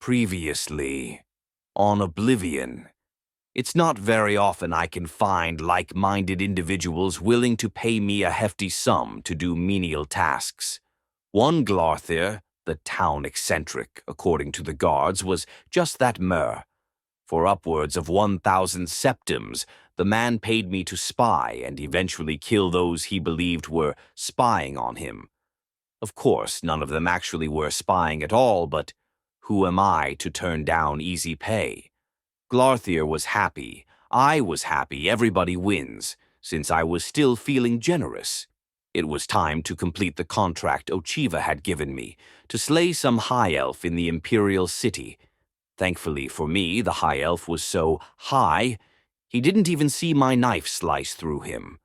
Previously, on Oblivion. It's not very often I can find like-minded individuals willing to pay me a hefty sum to do menial tasks. One Glarthir, the town eccentric, according to the guards, was just that mer. For upwards of 1,000 septims, the man paid me to spy and eventually kill those he believed were spying on him. Of course, none of them actually were spying at all, but who am I to turn down easy pay? Glarthir was happy, I was happy, everybody wins, since I was still feeling generous. It was time to complete the contract Ochiva had given me, to slay some high elf in the Imperial City. Thankfully for me, the high elf was so high, he didn't even see my knife slice through him.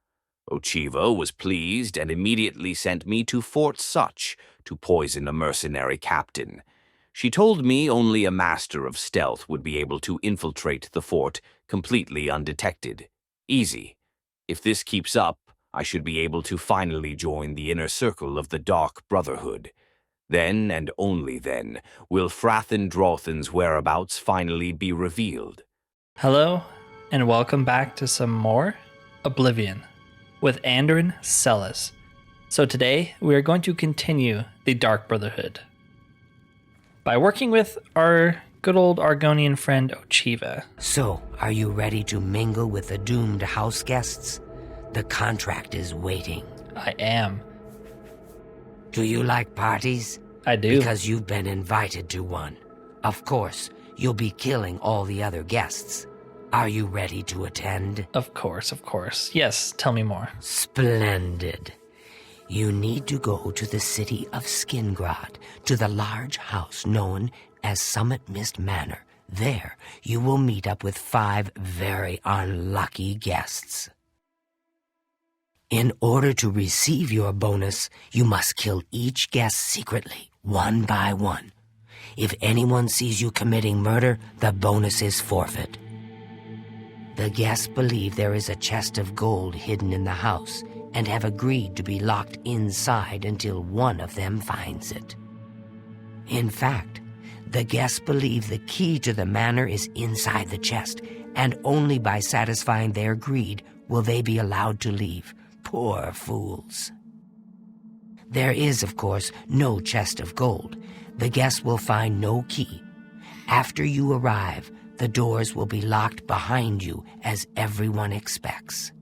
Ochiva was pleased and immediately sent me to Fort Such to poison a mercenary captain. She told me only a master of stealth would be able to infiltrate the fort completely undetected. Easy. If this keeps up, I should be able to finally join the inner circle of the Dark Brotherhood. Then, and only then, will Frathen Drothan's whereabouts finally be revealed. Hello, and welcome back to some more Oblivion with Anderin Selis. So today, we are going to continue the Dark Brotherhood by working with our good old Argonian friend Ochiva. So, are you ready to mingle with the doomed house guests? The contract is waiting. I am. Do you like parties? I do. Because you've been invited to one. Of course, you'll be killing all the other guests. Are you ready to attend? Of course, of course. Yes, tell me more. Splendid. You need to go to the city of Skingrad, to the large house known as Summit Mist Manor. There, you will meet up with 5 very unlucky guests. In order to receive your bonus, you must kill each guest secretly, one by one. If anyone sees you committing murder, the bonus is forfeit. The guests believe there is a chest of gold hidden in the house and have agreed to be locked inside until one of them finds it. In fact, the guests believe the key to the manor is inside the chest, and only by satisfying their greed will they be allowed to leave. Poor fools. There is, of course, no chest of gold. The guests will find no key. After you arrive, the doors will be locked behind you, as everyone expects.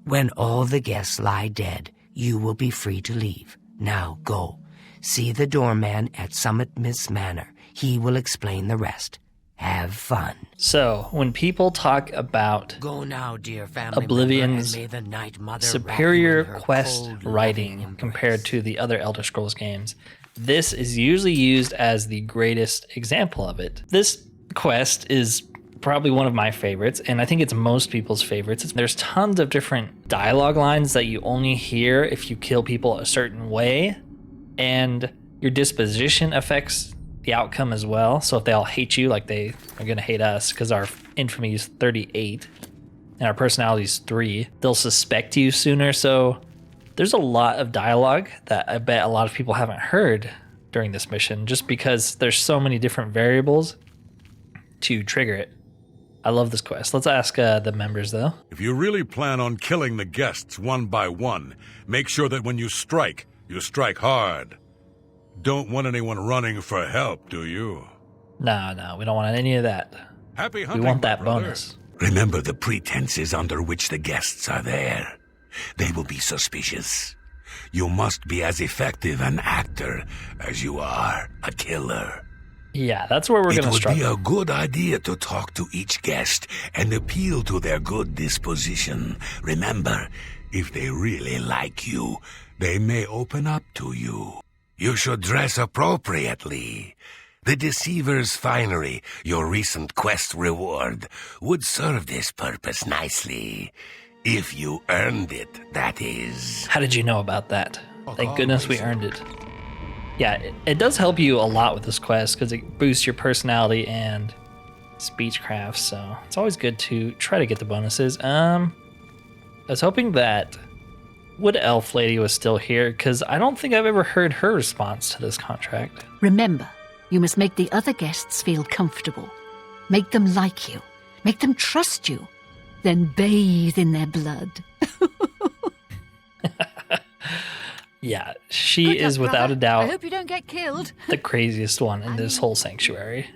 When all the guests lie dead, you will be free to leave. Now go. See the doorman at Summit Mist Manor. He will explain the rest. Have fun. So, when people talk about Go now, dear family Oblivion's member, and may the Night Mother superior wrap you in her quest cold, writing loving compared embrace. to the other Elder Scrolls games, this is usually used as the greatest example of it. This quest is probably one of my favorites, and I think it's most people's favorites. There's tons of different dialogue lines that you only hear if you kill people a certain way, and your disposition affects the outcome as well. So if they all hate you, like they are going to hate us because our infamy is 38 and our personality is 3, they'll suspect you sooner. So there's a lot of dialogue that I bet a lot of people haven't heard during this mission, just because there's so many different variables to trigger it. I love this quest. Let's ask the members, though. If you really plan on killing the guests one by one, make sure that when you strike hard. Don't want anyone running for help, do you? No, we don't want any of that. Happy We hunting, want my that brother. bonus. Remember the pretenses under which the guests are there. They will be suspicious. You must be as effective an actor as you are a killer. Yeah, that's where we're It going to would be struggle. a good idea to talk to each guest and appeal to their good disposition. Remember, if they really like you, they may open up to you. You should dress appropriately. The Deceiver's Finery, your recent quest reward, would serve this purpose nicely. If you earned it, that is. How did you know about that? Thank goodness we earned it. Yeah, it does help you a lot with this quest because it boosts your personality and speechcraft, so it's always good to try to get the bonuses. I was hoping that Wood Elf Lady was still here because I don't think I've ever heard her response to this contract. Remember, You must make the other guests feel comfortable. Make them like you. Make them trust you. Then bathe in their blood. Yeah, she Good is luck, without brother. a doubt I hope you don't get killed. the craziest one in this whole sanctuary.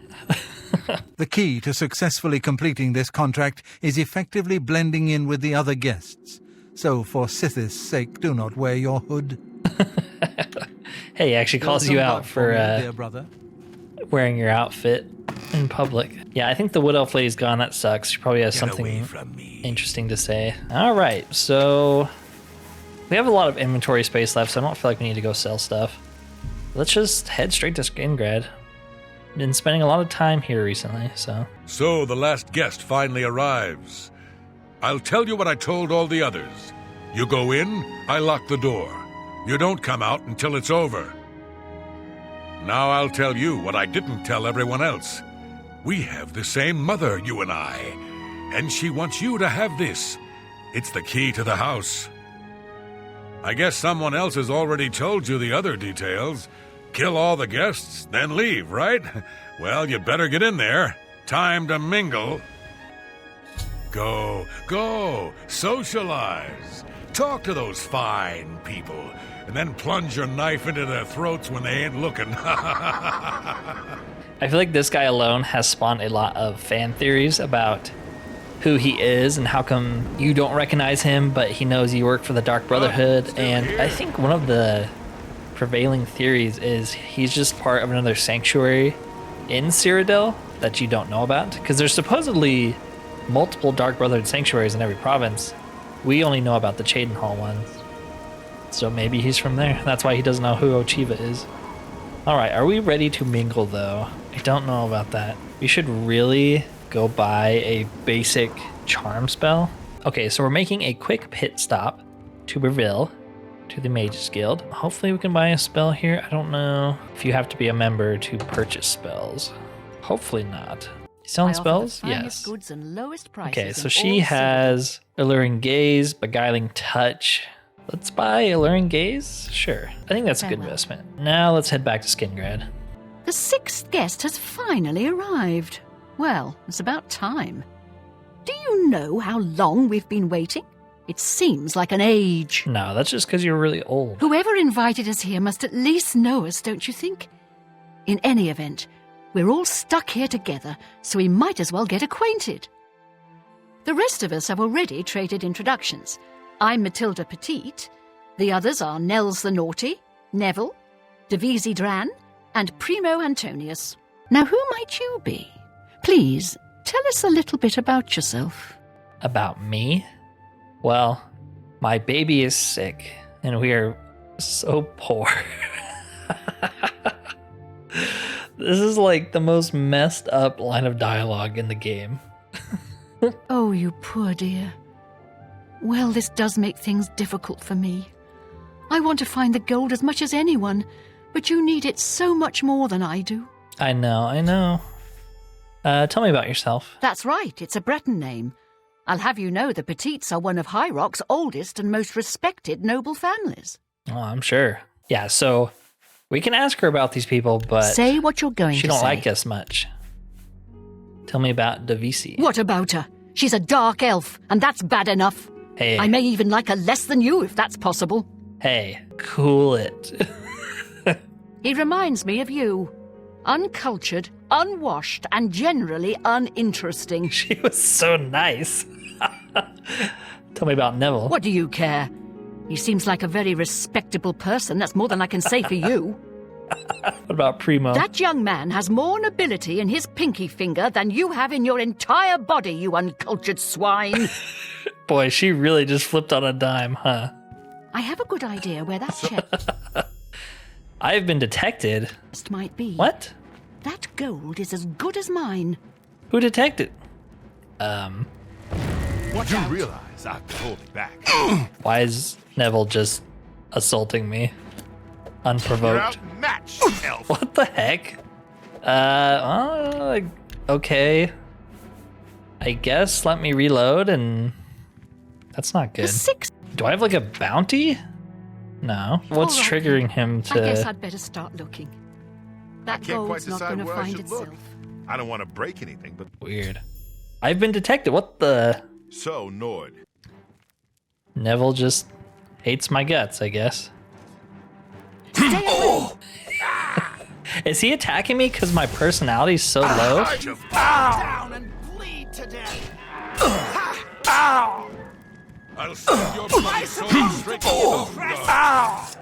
The key to successfully completing this contract is effectively blending in with the other guests. So for Sithis' sake, do not wear your hood. Hey, he actually calls you out for dear brother. wearing your outfit in public. Yeah, I think the Wood Elf lady's gone. That sucks. She probably has Get away something from me. interesting to say. All right, so we have a lot of inventory space left, so I don't feel like we need to go sell stuff. Let's just head straight to Skingrad. Been spending a lot of time here recently, so. So the last guest finally arrives. I'll tell you what I told all the others. You go in, I lock the door. You don't come out until it's over. Now I'll tell you what I didn't tell everyone else. We have the same mother, you and I. And she wants you to have this. It's the key to the house. I guess someone else has already told you the other details. Kill all the guests, then leave, right? Well, you better get in there. Time to mingle. Go, socialize. Talk to those fine people, and then plunge your knife into their throats when they ain't looking. I feel like this guy alone has spawned a lot of fan theories about who he is and how come you don't recognize him, but he knows you work for the Dark Brotherhood. And I think one of the prevailing theories is he's just part of another sanctuary in Cyrodiil that you don't know about, because there's supposedly multiple Dark Brotherhood sanctuaries in every province. We only know about the Cheydinhal ones, so maybe he's from there. That's why he doesn't know who Ochiva is. All right, are we ready to mingle though? I don't know about that. We should really go buy a basic charm spell. Okay, so we're making a quick pit stop to Breville, to the Mages Guild. Hopefully we can buy a spell here. I don't know if you have to be a member to purchase spells. Hopefully not. Selling spells? Yes. Goods and lowest prices Okay, so in she all has Alluring Gaze, Beguiling Touch. Let's buy Alluring Gaze? Sure. I think that's a good Farewell. investment. Now let's head back to Skingrad. The sixth guest has finally arrived. Well, it's about time. Do you know how long we've been waiting? It seems like an age. No, that's just because you're really old. Whoever invited us here must at least know us, don't you think? In any event, we're all stuck here together, so we might as well get acquainted. The rest of us have already traded introductions. I'm Matilda Petite. The others are Nels the Naughty, Neville, Devisi Dran, and Primo Antonius. Now, who might you be? Please, tell us a little bit about yourself. About me? Well, my baby is sick, and we are so poor. This is like the most messed up line of dialogue in the game. Oh, you poor dear. Well, this does make things difficult for me. I want to find the gold as much as anyone, but you need it so much more than I do. I know. Tell me about yourself. That's right, it's a Breton name. I'll have you know the Petites are one of High Rock's oldest and most respected noble families. Oh, I'm sure. Yeah, so we can ask her about these people, but Say what you're going she to don't say. like us much. Tell me about Devisi. What about her? She's a dark elf, and that's bad enough. Hey, I may even like her less than you, if that's possible. hey, cool it. He reminds me of you. Uncultured, unwashed, and generally uninteresting. She was so nice. Tell me about Neville. What do you care? He seems like a very respectable person. That's more than I can say for you. What about Primo? That young man has more nobility in his pinky finger than you have in your entire body, you uncultured swine. Boy, she really just flipped on a dime, huh? I have a good idea where that chest I've been detected. might be. What? That gold is as good as mine. Who detected? What you realize, I have to hold it back. Why is Neville just assaulting me? You're Unprovoked. outmatched, elf. What the heck? Okay. I guess let me reload and that's not The good. sixth. Do I have like a bounty? No. What's All right, triggering him I guess to... I'd better start looking. That can't quite gold's not decide going to where I find should itself. look. I don't want to break anything, but... Weird. I've been detected. What the? So, Nord. Neville just hates my guts, I guess. Stay away! Is he attacking me because my personality's so low? Down and bleed to death. I'll send your bloody soul straight to the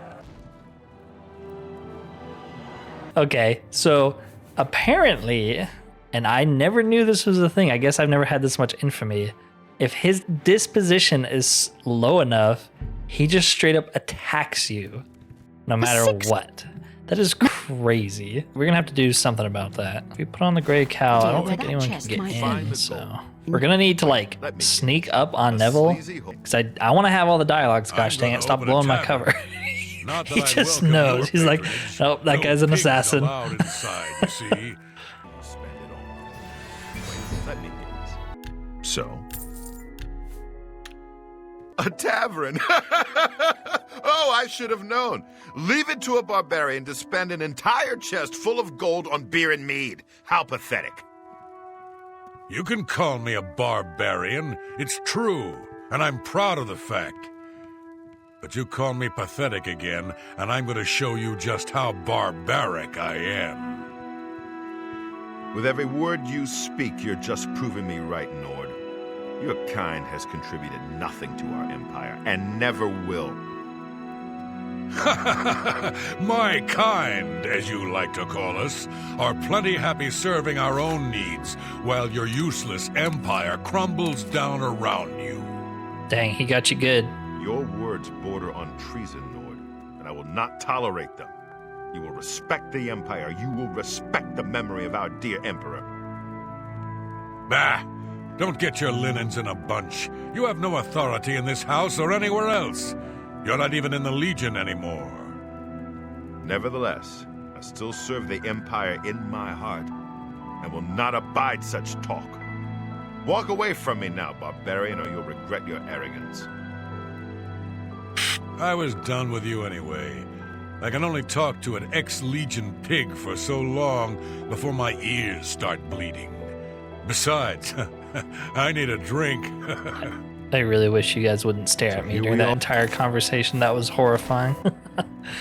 Okay, so apparently, and I never knew this was a thing. I guess I've never had this much infamy. If his disposition is low enough, he just straight up attacks you, no matter what. That is crazy. We're gonna have to do something about that. If we put on the gray cow, I don't think That anyone can chest get might in, be. so we're gonna need to like sneak up on Neville, sleazy hole. because I want to have all the dialogues. Gosh I'm dang gonna it! Stop open a blowing my tavern. cover. Not that He I just welcome knows. your He's like, patronage. nope, that No guy's an pigs assassin. allowed inside, you see. Spend it all. Wait, let me guess. So? A tavern! Oh, I should have known. Leave it to a barbarian to spend an entire chest full of gold on beer and mead. How pathetic. You can call me a barbarian. It's true, and I'm proud of the fact. But you call me pathetic again, and I'm going to show you just how barbaric I am. With every word you speak, you're just proving me right, Nord. Your kind has contributed nothing to our empire, and never will. My kind, as you like to call us, are plenty happy serving our own needs, while your useless empire crumbles down around you. Dang, he got you good. Your words border on treason, Nord, and I will not tolerate them. You will respect the empire. You will respect the memory of our dear emperor. Bah! Don't get your linens in a bunch. You have no authority in this house or anywhere else. You're not even in the Legion anymore. Nevertheless, I still serve the empire in my heart, and will not abide such talk. Walk away from me now, barbarian, or you'll regret your arrogance. I was done with you anyway. I can only talk to an ex-Legion pig for so long before my ears start bleeding. Besides, I need a drink. I really wish you guys wouldn't stare at me here during we that are. entire conversation. That was horrifying.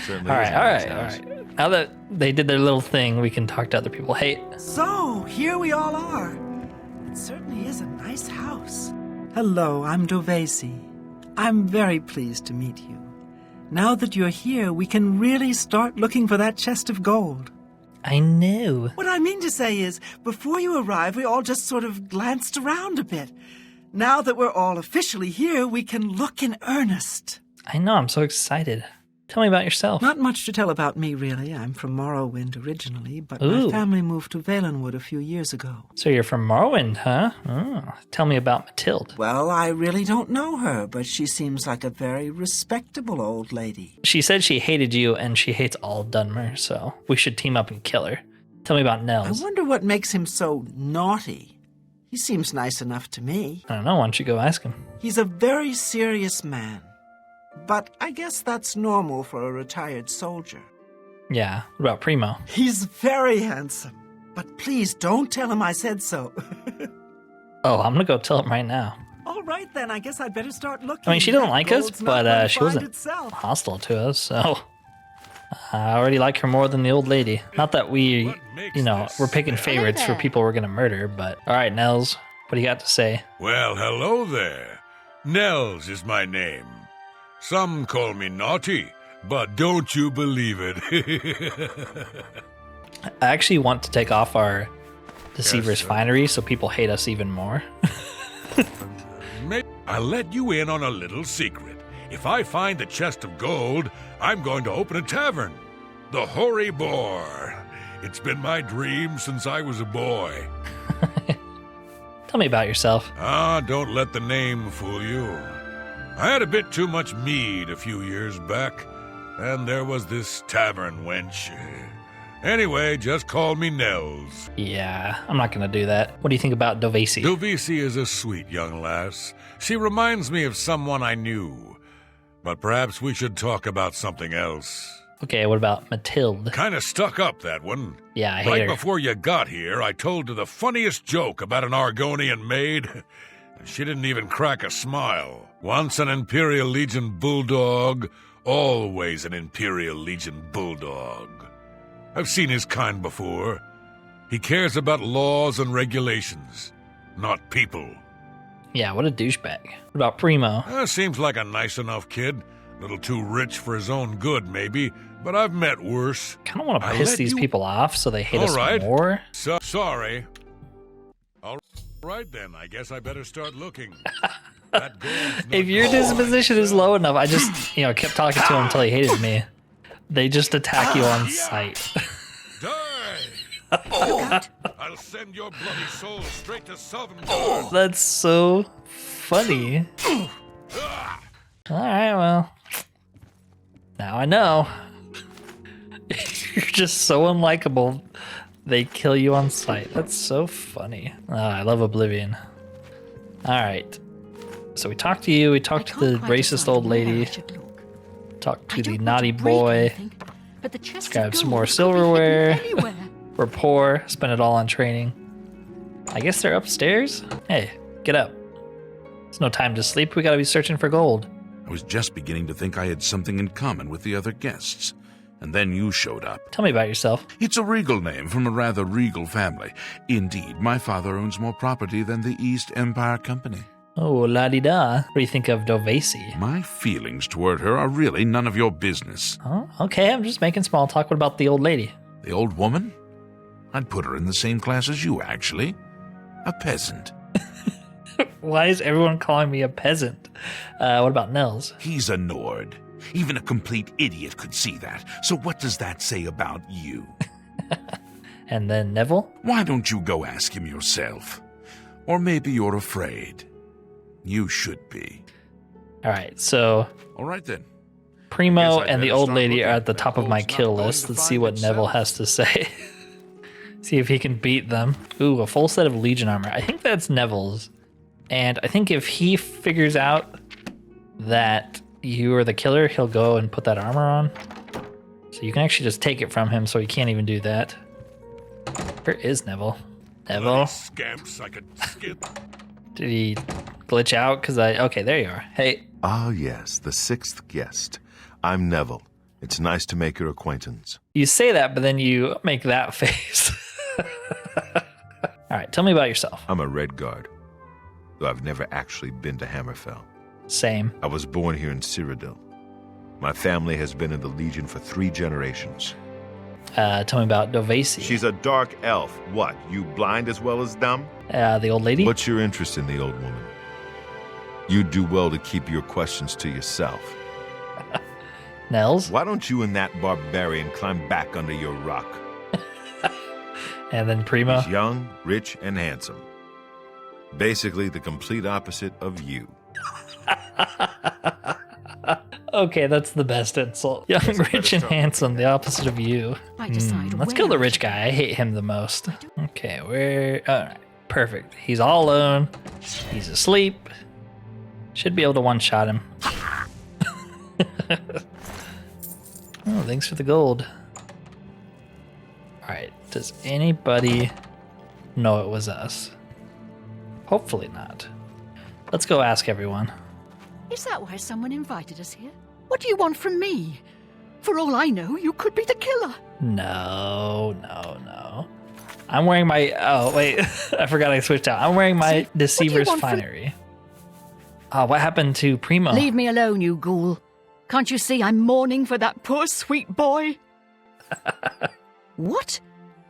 Certainly All is right, a all nice right, all house. right. Now that they did their little thing, we can talk to other people. Hey, So, here we all are. It certainly is a nice house. Hello, I'm Dovesi. I'm very pleased to meet you. Now that you're here, we can really start looking for that chest of gold. I knew. What I mean to say is, before you arrived, we all just sort of glanced around a bit. Now that we're all officially here, we can look in earnest. I know. I'm so excited. Tell me about yourself. Not much to tell about me, really. I'm from Morrowind originally, but Ooh. my family moved to Valenwood a few years ago. So you're from Morrowind, huh? Oh, tell me about Matilde. Well, I really don't know her, but she seems like a very respectable old lady. She said she hated you and she hates all of Dunmer, so we should team up and kill her. Tell me about I Nels. wonder what makes him so naughty. He seems nice enough to me. I don't know. Why don't you go ask him? He's a very serious man. But I guess that's normal for a retired soldier. Yeah. What about Primo? He's very handsome. But please don't tell him I said so. Oh, I'm gonna go tell him right now. All right, then. I guess I'd better start looking. I mean, she doesn't like us, Gold's not but gonna she find wasn't itself. hostile to us, so I already like her more than the old lady. Not that we, What makes you know, this we're picking sad? favorites for there. people we're gonna murder, but all right, Nels, what do you got to say? Well, hello there. Nels is my name. Some call me naughty, but don't you believe it. I actually want to take off our Deceiver's sir. Finery so people hate us even more. I'll let you in on a little secret. If I find the chest of gold, I'm going to open a tavern. The Hoary Boar. It's been my dream since I was a boy. Tell me about yourself. Ah, don't let the name fool you. I had a bit too much mead a few years back, and there was this tavern wench. Anyway, just call me Nels. Yeah, I'm not gonna do that. What do you think about Dovesi? Dovesi is a sweet young lass. She reminds me of someone I knew. But perhaps we should talk about something else. Okay, what about Mathilde? Kinda stuck up, that one. Yeah, I hate Right her. before you got here, I told her the funniest joke about an Argonian maid. She didn't even crack a smile. Once an Imperial Legion bulldog, always an Imperial Legion bulldog. I've seen his kind before. He cares about laws and regulations, not people. Yeah, what a douchebag. What about Primo? Seems like a nice enough kid. Little too rich for his own good, maybe, but I've met worse. Kind of want to I piss let these you- people off so they hate All us right. more. Sorry. All right then, I guess I better start looking. That gold's not If your disposition is low enough, I just, kept talking to him until he hated me. They just attack you on sight. Die! I'll send your bloody soul straight to Sovngarde. That's so funny. All right, well, now I know. You're just so unlikable. They kill you on sight. That's so funny. Oh, I love Oblivion. All right. So we talked to you. We talked to the racist old lady. Talked to the naughty boy. Let's grab some more silverware. We're poor. Spend it all on training. I guess they're upstairs. Hey, get up. It's no time to sleep. We gotta be searching for gold. I was just beginning to think I had something in common with the other guests. And then you showed up. Tell me about yourself. It's a regal name from a rather regal family. Indeed, my father owns more property than the East Empire Company. Oh, la-di-da. What do you think of Dovesi? My feelings toward her are really none of your business. Oh, okay, I'm just making small talk. What about the old lady? The old woman? I'd put her in the same class as you, actually. A peasant. Why is everyone calling me a peasant? What about Nels? He's a Nord. Even a complete idiot could see that. So what does that say about you? And then Neville? Why don't you go ask him yourself? Or maybe you're afraid. You should be. All right, so All right, then. Primo Guess I'd and the better old start lady looking. are at the That top of my gold's not kill going list. to Let's see find what Neville itself. has to say. See if he can beat them. Ooh, a full set of Legion armor. I think that's Neville's. And I think if he figures out that you are the killer, he'll go and put that armor on. So you can actually just take it from him, so he can't even do that. Where is Neville? Neville? Bloody scamps, I could skip. Did he glitch out? Okay, there you are. Hey, Ah, yes, the sixth guest. I'm Neville. It's nice to make your acquaintance. you say that, but then you make that face. All right, tell me about yourself. I'm a Red Guard, though I've never actually been to Hammerfell. Same. I was born here in Cyrodiil. My family has been in the Legion for 3 generations. Tell me about Dovesi. She's a dark elf. What, you blind as well as dumb? The old lady? What's your interest in the old woman? You'd do well to keep your questions to yourself. Nels? Why don't you and that barbarian climb back under your rock? And then Primo? He's young, rich, and handsome. Basically the complete opposite of you. Okay, that's the best insult. Young, rich, and handsome, the opposite of you. Let's kill the rich guy. I hate him the most. Okay, all right, perfect. He's all alone. He's asleep. Should be able to one-shot him. Oh, thanks for the gold. All right, does anybody know it was us? Hopefully not. Let's go ask everyone. Is that why someone invited us here? What do you want from me? For all I know, you could be the killer. No. I'm wearing my... Oh, wait. I forgot I switched out. I'm wearing my Deceiver's want from- finery. What happened to Primo? Leave me alone, you ghoul. Can't you see I'm mourning for that poor sweet boy? What?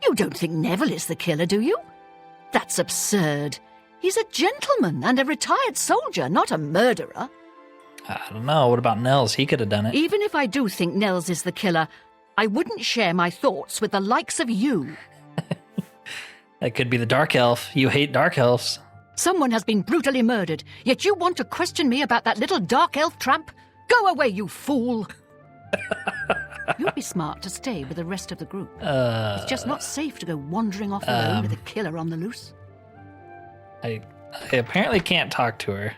You don't think Neville is the killer, do you? That's absurd. He's a gentleman and a retired soldier, not a murderer. I don't know. What about Nels? He could have done it. Even if I do think Nels is the killer, I wouldn't share my thoughts with the likes of you. That could be the Dark Elf. You hate Dark Elves. Someone has been brutally murdered, yet you want to question me about that little dark elf tramp? Go away, you fool! You'd be smart to stay with the rest of the group. It's just not safe to go wandering off alone with a killer on the loose. I apparently can't talk to her.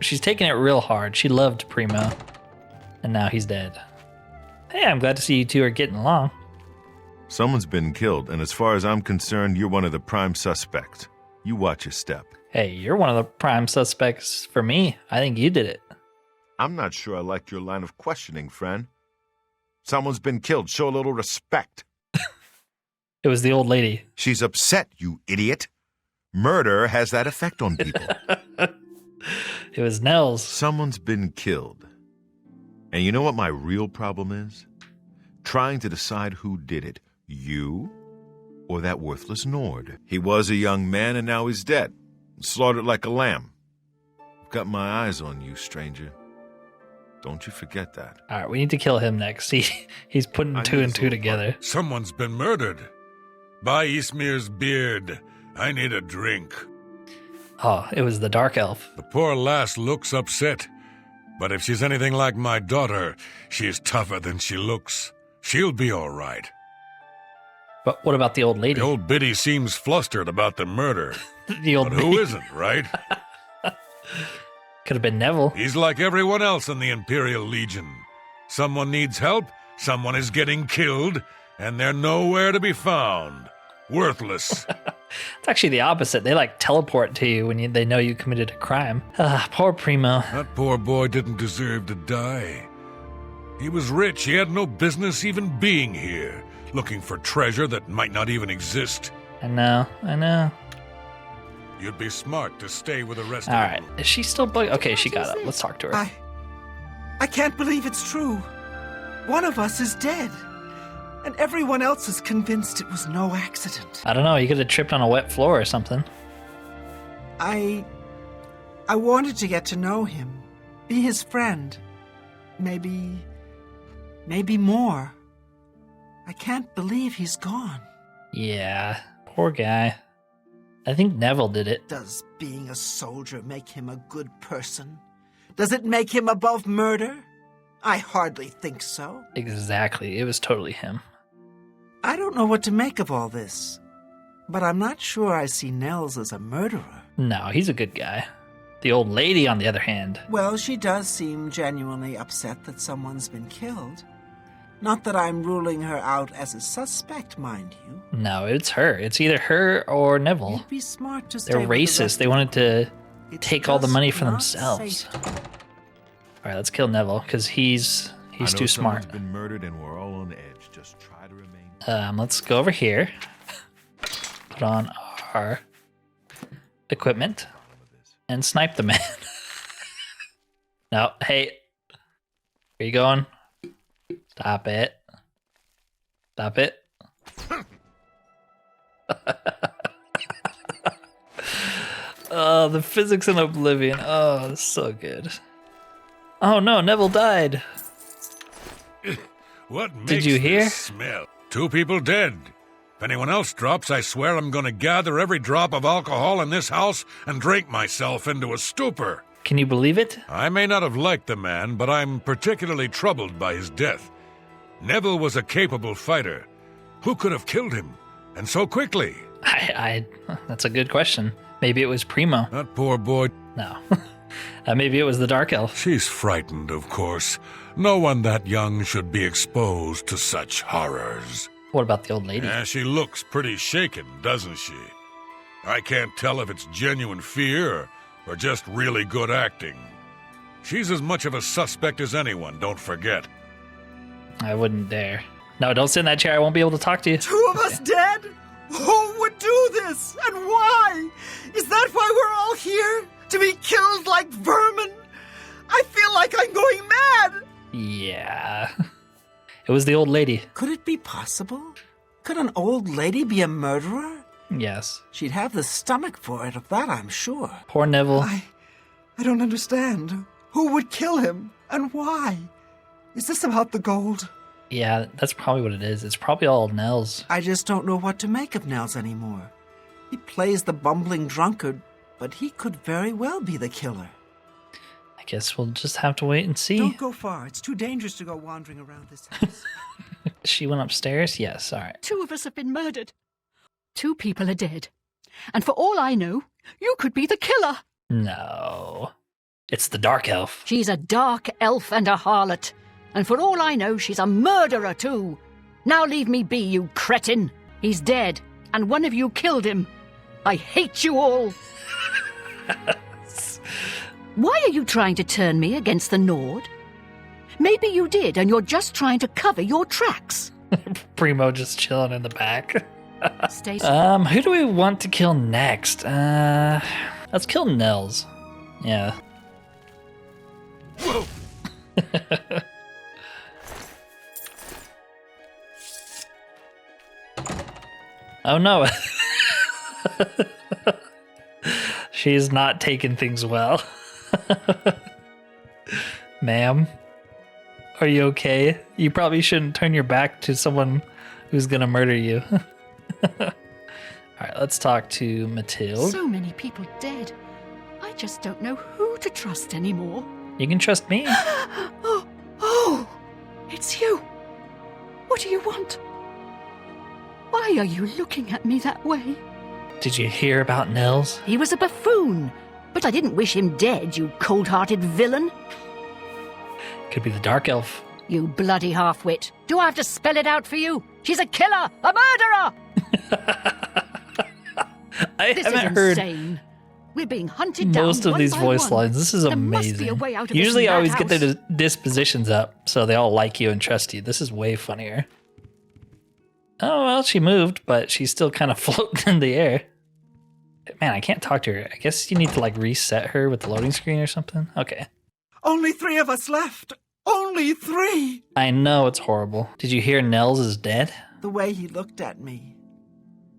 She's taking it real hard. She loved Primo. And now he's dead. Hey, I'm glad to see you two are getting along. Someone's been killed, and as far as I'm concerned, you're one of the prime suspects. You watch your step. Hey, you're one of the prime suspects for me. I think you did it. I'm not sure I like your line of questioning, friend. Someone's been killed. Show a little respect. It was the old lady. She's upset, you idiot. Murder has that effect on people. It was Nels. Someone's been killed. And you know what my real problem is? Trying to decide who did it. You or that worthless Nord. He was a young man and now he's dead. Slaughtered like a lamb. I've got my eyes on you, stranger. Don't you forget that. All right, we need to kill him next. He's putting two and two together. Someone's been murdered. By Ismir's beard, I need a drink. Oh, it was the dark elf. The poor lass looks upset. But if she's anything like my daughter, she's tougher than she looks. She'll be all right. But what about the old lady? The old biddy seems flustered about the murder. The old But who isn't, right? Could have been Neville. He's like everyone else in the Imperial Legion. Someone needs help, someone is getting killed, and they're nowhere to be found. Worthless. It's actually the opposite. They teleport to you when they know you committed a crime. Poor Primo. That poor boy didn't deserve to die. He was rich. He had no business even being here, looking for treasure that might not even exist. I know. You'd be smart to stay with the rest All of right. them. Is she still bugged? Okay, she got up. Let's talk to her. I can't believe it's true. One of us is dead. And everyone else is convinced it was no accident. I don't know. You could have tripped on a wet floor or something. I wanted to get to know him. Be his friend. Maybe more. I can't believe he's gone. Yeah, poor guy. I think Neville did it. Does being a soldier make him a good person? Does it make him above murder? I hardly think so. Exactly. It was totally him. I don't know what to make of all this, but I'm not sure I see Nels as a murderer. No, he's a good guy. The old lady, on the other hand. Well, she does seem genuinely upset that someone's been killed. Not that I'm ruling her out as a suspect, mind you. No, it's her. It's either her or Neville. You'd be smart to stay They're with the racist. rest They of wanted them. to It's take all the just money for not themselves. safe. All right, let's kill Neville because he's too smart. Someone's been murdered and we're all on edge. Just try to remain. Let's go over here. Put on our equipment and snipe the man. No, hey, where you going? Stop it. Stop it. Oh, the physics in Oblivion. Oh, it's so good. Oh no, Neville died. What makes Did you hear? this smell? 2 people dead. If anyone else drops, I swear I'm going to gather every drop of alcohol in this house and drink myself into a stupor. Can you believe it? I may not have liked the man, but I'm particularly troubled by his death. Neville was a capable fighter. Who could have killed him? And so quickly? That's a good question. Maybe it was Primo. That poor boy. No. Maybe it was the Dark Elf. She's frightened, of course. No one that young should be exposed to such horrors. What about the old lady? Yeah, she looks pretty shaken, doesn't she? I can't tell if it's genuine fear or just really good acting. She's as much of a suspect as anyone, don't forget. I wouldn't dare. No, don't sit in that chair. I won't be able to talk to you. 2 of us dead? Who would do this? And why? Is that why we're all here? To be killed like vermin? I feel like I'm going mad! Yeah. It was the old lady. Could it be possible? Could an old lady be a murderer? Yes. She'd have the stomach for it, of that I'm sure. Poor Neville. I don't understand. Who would kill him? And why? Is this about the gold? Yeah, that's probably what it is. It's probably all Nels. I just don't know what to make of Nels anymore. He plays the bumbling drunkard, but he could very well be the killer. I guess we'll just have to wait and see. Don't go far. It's too dangerous to go wandering around this house. She went upstairs? Yes, all right. 2 of us have been murdered. 2 people are dead. And for all I know, you could be the killer. No. It's the Dark Elf. She's a dark elf and a harlot. And for all I know, she's a murderer too. Now leave me be, you cretin. He's dead, and one of you killed him. I hate you all. Why are you trying to turn me against the Nord? Maybe you did, and you're just trying to cover your tracks. Primo just chilling in the back. Stacy. Who do we want to kill next? Let's kill Nels. Yeah. Whoa! Oh no. She's not taking things well. Ma'am, are you okay? You probably shouldn't turn your back to someone who's gonna murder you. Alright, let's talk to Mathilde. So many people dead. I just don't know who to trust anymore. You can trust me. Oh, it's you. What do you want? Why are you looking at me that way? Did you hear about Nels? He was a buffoon, but I didn't wish him dead, you cold-hearted villain. Could be the Dark Elf. You bloody half-wit. Do I have to spell it out for you? She's a killer, a murderer! I This haven't is heard insane. We're being hunted down most of one these by voice one. lines. This is There must be amazing. a way out of Usually this I always get madhouse. their dispositions up, so they all like you and trust you. This is way funnier. Oh, well, she moved, but she's still kind of floating in the air. Man, I can't talk to her. I guess you need to, like, reset her with the loading screen or something. Okay. Only 3 of us left. Only 3! I know it's horrible. Did you hear Nels is dead? The way he looked at me.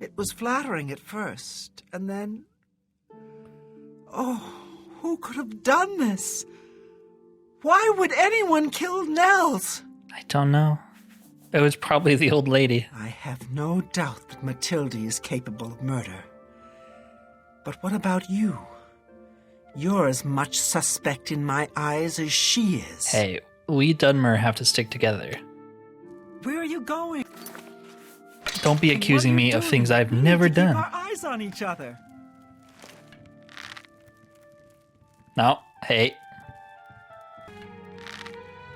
It was flattering at first, and then... Oh, who could have done this? Why would anyone kill Nels? I don't know. It was probably the old lady. I have no doubt that Mathilde is capable of murder. But what about you? You're as much suspect in my eyes as she is. Hey, we Dunmer have to stick together. Where are you going? Don't be accusing me of things I've never Keep done. our eyes on each other. No, hey.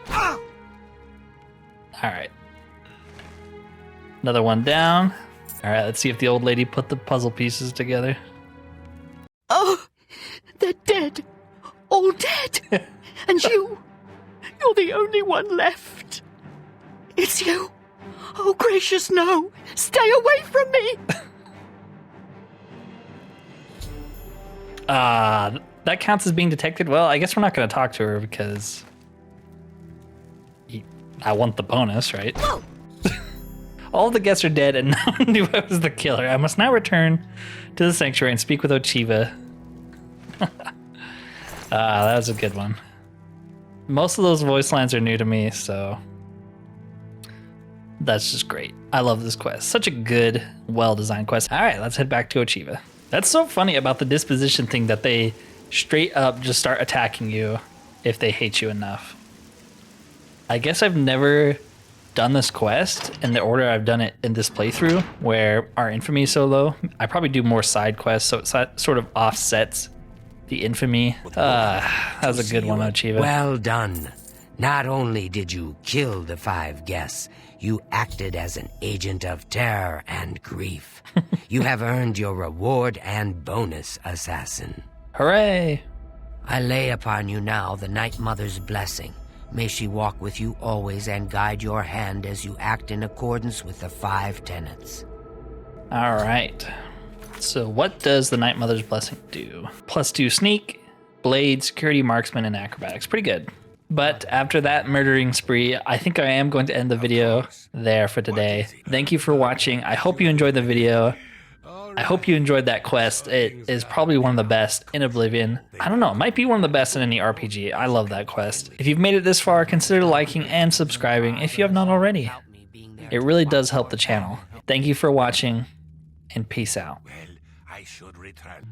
Ah! Alright. Another one down. Alright, let's see if the old lady put the puzzle pieces together. Oh, they're dead. All dead. And you're the only one left. It's you. Oh, gracious, no. Stay away from me. That counts as being detected. Well, I guess we're not going to talk to her because I want the bonus, right? Whoa. All the guests are dead and no one knew I was the killer. I must now return to the sanctuary and speak with Ochiva. That was a good one. Most of those voice lines are new to me, so that's just great. I love this quest. Such a good, well-designed quest. All right, let's head back to Ochiva. That's so funny about the disposition thing that they straight up just start attacking you if they hate you enough. I guess I've never done this quest in the order I've done it in this playthrough, where our infamy is so low. I probably do more side quests, so it sort of offsets the infamy. That was a good one, Ochiva. Well done. Not only did you kill the 5 guests, you acted as an agent of terror and grief. You have earned your reward and bonus, assassin. Hooray! I lay upon you now the Night Mother's blessing. May she walk with you always and guide your hand as you act in accordance with the 5 tenets. All right. So what does the Night Mother's blessing do? +2 sneak, blade, security, marksman, and acrobatics. Pretty good. But after that murdering spree, I think I am going to end the video there for today. Thank you for watching. I hope you enjoyed the video. I hope you enjoyed that quest. It is probably one of the best in Oblivion. I don't know, it might be one of the best in any RPG. I love that quest. If you've made it this far, consider liking and subscribing if you have not already. It really does help the channel. Thank you for watching, and peace out. Well, I should return.